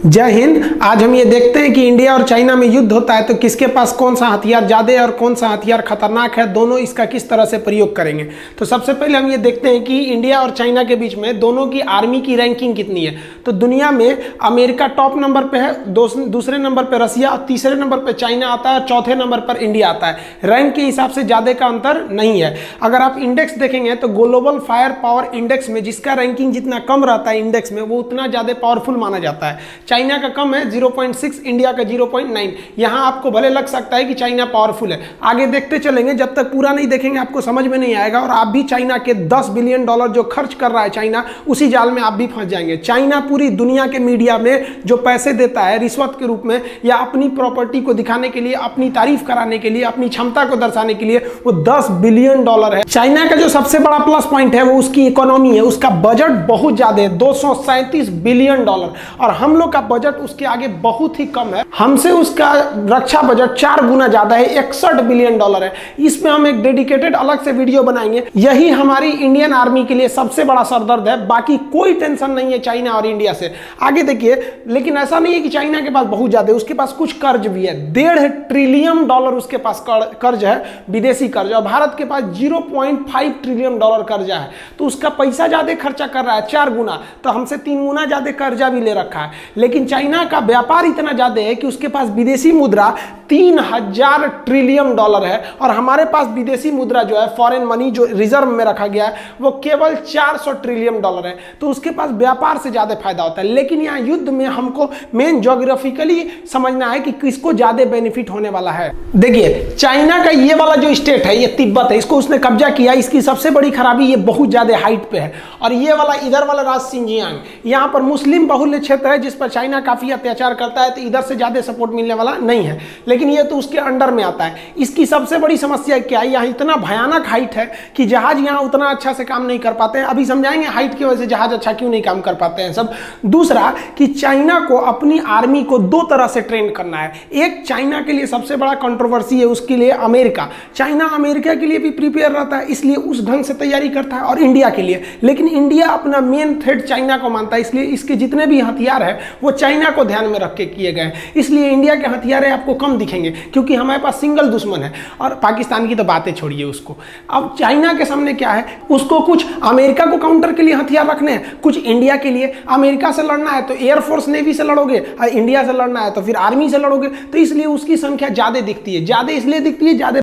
जय हिंद। आज हम ये देखते हैं कि इंडिया और चाइना में युद्ध होता है तो किसके पास कौन सा हथियार ज़्यादा है और कौन सा हथियार खतरनाक है, दोनों इसका किस तरह से प्रयोग करेंगे। तो सबसे पहले हम ये देखते हैं कि इंडिया और चाइना के बीच में दोनों की आर्मी की रैंकिंग कितनी है। तो दुनिया में अमेरिका टॉप नंबर पे है, दूसरे नंबर पर रसिया और तीसरे नंबर पर चाइना आता है और चौथे नंबर पर इंडिया आता है। रैंक के हिसाब से ज़्यादा का अंतर नहीं है। अगर आप इंडेक्स देखेंगे तो ग्लोबल फायर पावर इंडेक्स में जिसका रैंकिंग जितना कम रहता है इंडेक्स में, वो उतना ज़्यादा पावरफुल माना जाता है। चाइना का कम है 0.6, इंडिया का 0.9। यहां आपको भले लग सकता है कि चाइना पावरफुल है, आगे देखते चलेंगे, जब तक पूरा नहीं देखेंगे आपको समझ में नहीं आएगा और आप भी चाइना के $10 बिलियन जो खर्च कर रहा है चाइना, उसी जाल में आप भी फंस जाएंगे। चाइना पूरी दुनिया के मीडिया में जो पैसे देता है रिश्वत के रूप में या अपनी प्रॉपर्टी को दिखाने के लिए, अपनी तारीफ कराने के लिए, अपनी क्षमता को दर्शाने के लिए, वो $10 बिलियन है। चाइना का जो सबसे बड़ा प्लस पॉइंट है वो उसकी इकोनॉमी है। उसका बजट बहुत ज्यादा है, $237 बिलियन, और हम लोग का बजट उसके आगे बहुत ही कम है। हमसे उसका रक्षा बजट 4 गुना ज्यादा है, $61 बिलियन है। इसमें हम एक डेडिकेटेड अलग से वीडियो बनाएंगे। यही हमारी इंडियन आर्मी के लिए सबसे बड़ा सरदर्द है, बाकी कोई टेंशन नहीं है चाइना और इंडिया से। आगे देखिए, लेकिन ऐसा नहीं है कि चाइना के पास बहुत ज्यादा है, उसके पास कुछ कर्ज भी है। $1.5 ट्रिलियन उसके पास कर्ज है, विदेशी कर्ज, और भारत के पास $0.5 ट्रिलियन कर्जा है। तो उसका पैसा ज्यादा खर्चा कर रहा है, 4 गुना, तो हमसे 3 गुना ज्यादा कर्जा भी ले रखा है। लेकिन चाइना का व्यापार इतना ज्यादा है कि उसके पास विदेशी मुद्रा 3000 ट्रिलियन है, और हमारे पास विदेशी मुद्रा जो है, फॉरेन मनी जो रिजर्व में रखा गया है, वो केवल 400 ट्रिलियन है। तो उसके पास व्यापार से ज्यादा फायदा होता है। लेकिन यहाँ युद्ध में हमको मेन ज्योग्राफिकली समझना है कि किसको ज्यादा बेनिफिट होने वाला है। देखिए, चाइना का ये वाला जो स्टेट है, ये तिब्बत है, इसको उसने कब्जा किया। इसकी सबसे बड़ी खराबी ये बहुत ज्यादा हाइट पे है। और ये वाला इधर वाला राज्य सिंजियांग, यहाँ पर मुस्लिम बहुल्य क्षेत्र है जिस पर चाइना काफी अत्याचार करता है, तो इधर से ज्यादा सपोर्ट मिलने वाला नहीं है। लेकिन ये तो उसके अंडर में आता है। इसकी सबसे बड़ी समस्या क्या है, यहाँ इतना भयानक हाइट है कि जहाज यहाँ उतना अच्छा से काम नहीं कर पाते हैं। अभी समझाएंगे हाइट की वजह से जहाज अच्छा क्यों नहीं काम कर पाते हैं सब। दूसरा कि चाइना को अपनी आर्मी को 2 तरह से ट्रेन करना है। एक चाइना के लिए सबसे बड़ा कंट्रोवर्सी है, उसके लिए अमेरिका। चाइना अमेरिका के लिए भी प्रिपेयर रहता है, इसलिए उस ढंग से तैयारी करता है, और इंडिया के लिए। लेकिन इंडिया अपना मेन थ्रेट चाइना को मानता है, इसलिए इसके जितने भी हथियार है वो चाइना को ध्यान में रख के किए गए। इसलिए इंडिया के हथियार आपको कम दिखेंगे क्योंकि हमारे पास सिंगल दुश्मन है। और पाकिस्तान की तो बातें छोड़िए उसको। अब चाइना के सामने क्या है, उसको कुछ अमेरिका को काउंटर के लिए हथियार रखने हैं, कुछ इंडिया के लिए। अमेरिका से लड़ना है तो एयरफोर्स नेवी से लड़ोगे, और इंडिया से लड़ना है तो फिर आर्मी से लड़ोगे। तो इसलिए उसकी संख्या ज्यादा दिखती है। ज्यादा इसलिए दिखती है, ज्यादा